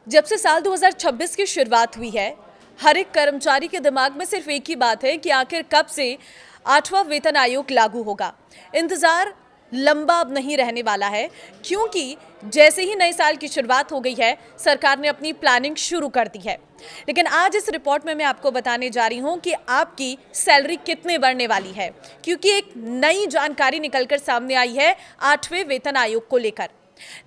जब से साल 2026 की शुरुआत हुई है, हर एक कर्मचारी के दिमाग में सिर्फ एक ही बात है कि आखिर कब से 8वां वेतन आयोग लागू होगा। इंतजार लंबा अब नहीं रहने वाला है, क्योंकि जैसे ही नए साल की शुरुआत हो गई है, सरकार ने अपनी प्लानिंग शुरू कर दी है। लेकिन आज इस रिपोर्ट में मैं आपको बताने जा रही हूं कि आपकी सैलरी कितने बढ़ने वाली है, क्योंकि एक नई जानकारी निकलकर सामने आई है 8वें वेतन आयोग को लेकर।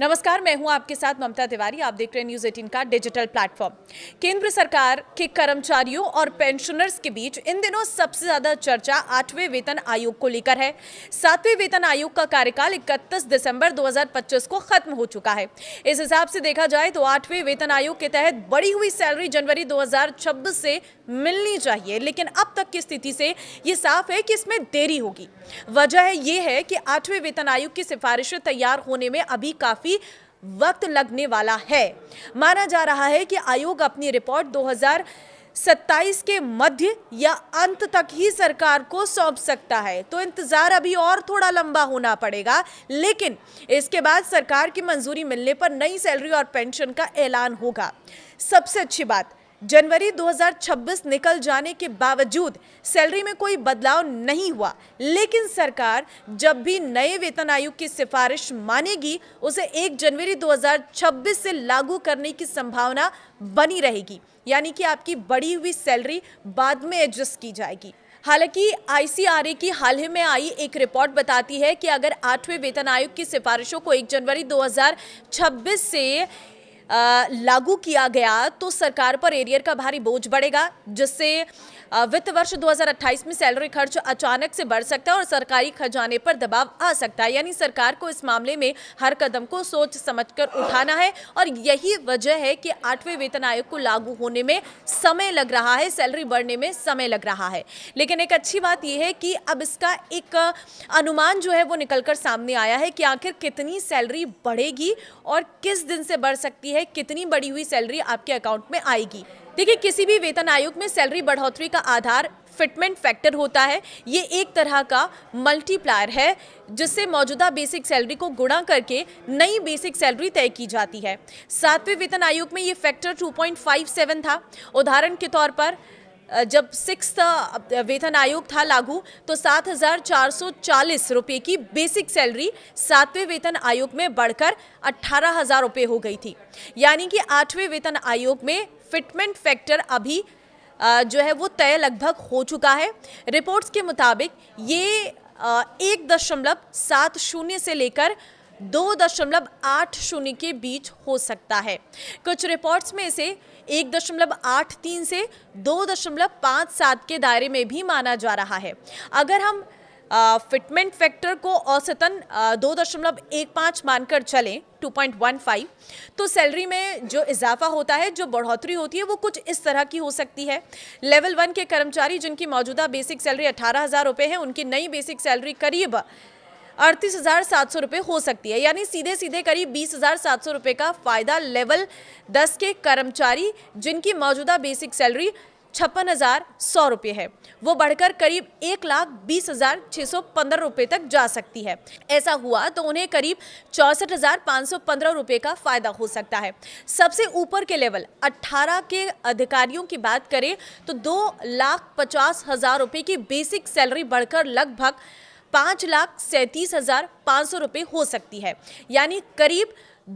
नमस्कार, मैं हूं आपके साथ ममता तिवारी। आप देख रहे हैं न्यूज़ 18 का डिजिटल प्लेटफॉर्म। केंद्र सरकार के कर्मचारियों और पेंशनर्स के बीच इन दिनों सबसे ज्यादा चर्चा 8वें वेतन आयोग को लेकर है। 7वें वेतन आयोग का कार्यकाल 31 दिसंबर 2025 को खत्म हो चुका है। इस हिसाब से देखा जाए तो 8वें वेतन आयोग के तहत बढ़ी हुई सैलरी जनवरी 2026 से मिलनी चाहिए, लेकिन अब तक की स्थिति से ये साफ है कि इसमें देरी होगी। वजह ये है कि 8वें वेतन आयोग की सिफारिशें तैयार होने में अभी काफी वक्त लगने वाला है। माना जा रहा है कि आयोग अपनी रिपोर्ट 2027 के मध्य या अंत तक ही सरकार को सौंप सकता है, तो इंतजार अभी और थोड़ा लंबा होना पड़ेगा। लेकिन इसके बाद सरकार की मंजूरी मिलने पर नई सैलरी और पेंशन का ऐलान होगा। सबसे अच्छी बात, जनवरी 2026 निकल जाने के बावजूद सैलरी में कोई बदलाव नहीं हुआ, लेकिन सरकार जब भी नए वेतन आयोग की सिफारिश मानेगी, उसे 1 जनवरी 2026 से लागू करने की संभावना बनी रहेगी। यानी कि आपकी बढ़ी हुई सैलरी बाद में एडजस्ट की जाएगी। हालांकि आईसीआरए की हाल ही में आई एक रिपोर्ट बताती है कि अगर 8वें वेतन आयोग की सिफारिशों को 1 जनवरी 2026 से लागू किया गया तो सरकार पर एरियर का भारी बोझ बढ़ेगा, जिससे वित्त वर्ष 2028 में सैलरी खर्च अचानक से बढ़ सकता है और सरकारी खजाने पर दबाव आ सकता है। यानी सरकार को इस मामले में हर कदम को सोच समझकर उठाना है, और यही वजह है कि 8वें वेतन आयोग को लागू होने में समय लग रहा है, सैलरी बढ़ने में समय लग रहा है। लेकिन एक अच्छी बात यह है कि अब इसका एक अनुमान जो है वो निकलकर सामने आया है कि आखिर कितनी सैलरी बढ़ेगी और किस दिन से बढ़ सकती है, कितनी बढ़ी हुई सैलरी आपके अकाउंट में आएगी। देखिए, किसी भी वेतन आयोग में सैलरी बढ़ोतरी का आधार फिटमेंट फैक्टर होता है। ये एक तरह का मल्टीप्लायर है, जिससे मौजूदा बेसिक सैलरी को गुणा करके नई बेसिक सैलरी तय की जाती है। 7वें वेतन आयोग में ये फैक्टर 2.57 था। उदाहरण के तौर पर जब 6वां वेतन आयोग था लागू, तो 7,440 रुपये की बेसिक सैलरी 7वें वेतन आयोग में बढ़कर 18,000 रुपये हो गई थी। यानी कि 8वें वेतन आयोग में फिटमेंट फैक्टर अभी जो है वो तय लगभग हो चुका है। रिपोर्ट्स के मुताबिक ये 1.70 से लेकर 2.80 के बीच हो सकता है। कुछ रिपोर्ट्स में इसे 1.83 से 2.57 के दायरे में भी माना जा रहा है। अगर हम फिटमेंट फैक्टर को औसतन 2.15 मानकर चलें, 2.15, तो सैलरी में जो इजाफा होता है, जो बढ़ोतरी होती है, वो कुछ इस तरह की हो सकती है। लेवल 1 के कर्मचारी जिनकी मौजूदा बेसिक सैलरी 18,000 रुपये है, उनकी नई बेसिक सैलरी करीब 38,700 रुपये हो सकती है। यानी सीधे सीधे करीब 20,700 रुपये का फायदा लेवल 10 के कर्मचारी जिनकी मौजूदा बेसिक सैलरी 56,100 रुपये है, वो बढ़कर करीब 1,20,615 रुपये तक जा सकती है। ऐसा हुआ तो उन्हें करीब 64,515 रुपये का फायदा हो सकता है। सबसे ऊपर के लेवल 18 के अधिकारियों की बात करें तो 2,50,000 रुपये की बेसिक सैलरी बढ़कर लगभग 5,37,500 रुपये हो सकती है। यानी करीब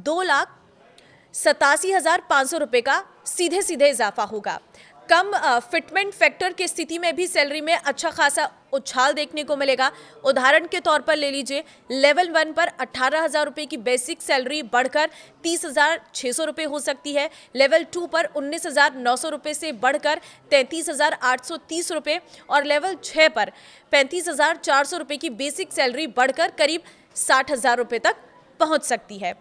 2,87,500 रुपये का सीधे सीधे इजाफा होगा। कम फिटमेंट फैक्टर की स्थिति में भी सैलरी में अच्छा खासा उछाल देखने को मिलेगा। उदाहरण के तौर पर ले लीजिए, लेवल 1 पर 18,000 रुपये की बेसिक सैलरी बढ़कर 30,600 रुपये हो सकती है। लेवल 2 पर 19,900 रुपये से बढ़कर 33,830 रुपये, और लेवल 6 पर 35,400 रुपये की बेसिक सैलरी बढ़कर करीब 60,000 रुपये तक पहुंच सकती है।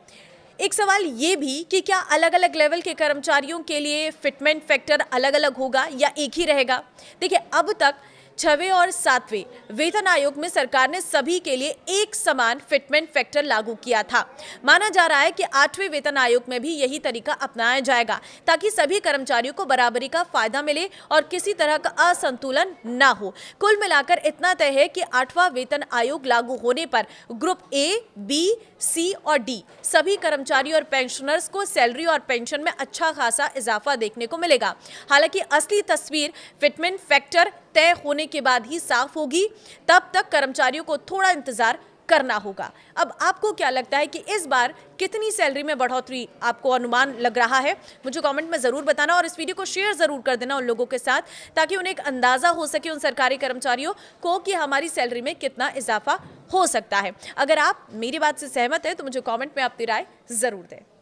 एक सवाल ये भी कि क्या अलग अलग लेवल के कर्मचारियों के लिए फिटमेंट फैक्टर अलग अलग होगा या एक ही रहेगा? देखिए, अब तक 6वें और 7वें वेतन आयोग में सरकार ने सभी के लिए एक समान फिटमेंट फैक्टर लागू किया था। माना जा रहा है कि 8वें वेतन आयोग में भी यही तरीका अपनाया जाएगा ताकि सभी कर्मचारियों को बराबरी का फायदा मिले और किसी तरह का असंतुलन ना हो। कुल मिलाकर इतना तय है कि 8वां वेतन आयोग लागू होने पर ग्रुप ए, बी, सी और डी सभी कर्मचारी और पेंशनर्स को सैलरी और पेंशन में अच्छा खासा इजाफा देखने को मिलेगा। हालांकि असली तस्वीर फिटमेंट फैक्टर तय होने के बाद ही साफ होगी, तब तक कर्मचारियों को थोड़ा इंतजार करना होगा। अब आपको क्या लगता है कि इस बार कितनी सैलरी में बढ़ोतरी आपको अनुमान लग रहा है? मुझे कमेंट में जरूर बताना और इस वीडियो को शेयर जरूर कर देना उन लोगों के साथ ताकि उन्हें एक अंदाजा हो सके उन सरकारी कर्मचारियों को कि हमारी सैलरी में कितना इजाफा हो सकता है। अगर आप मेरी बात से सहमत हैं तो मुझे कमेंट में अपनी राय जरूर दें।